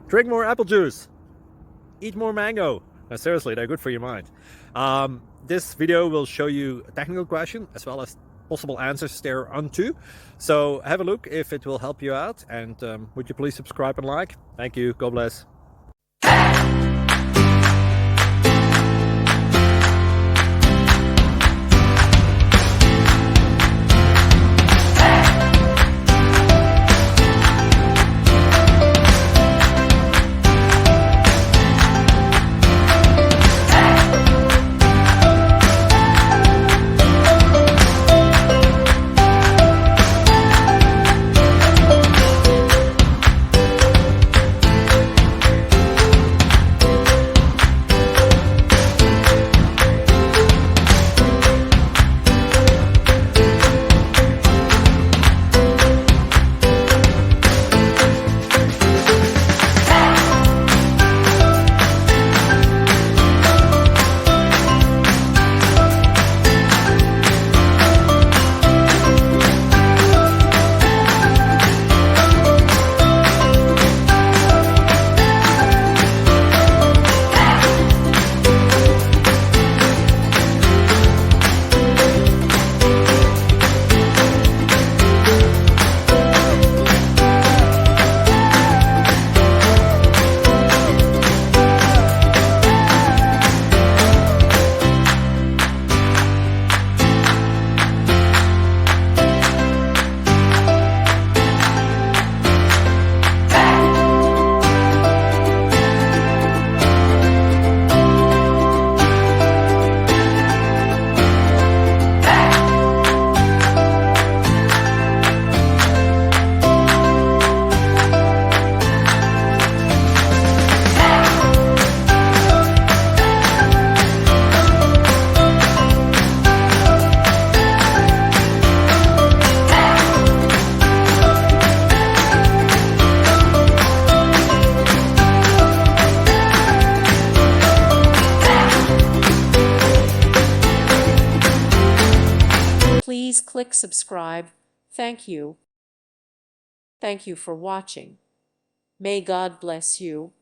Drink more apple juice. Eat more mango. No, seriously, they're good for your mind. This video will show you a technical question as well as possible answers thereunto. So have a look if it will help you out, and would you please subscribe and like? Thank you. God bless. Please click subscribe. Thank you. Thank you for watching. May God bless you.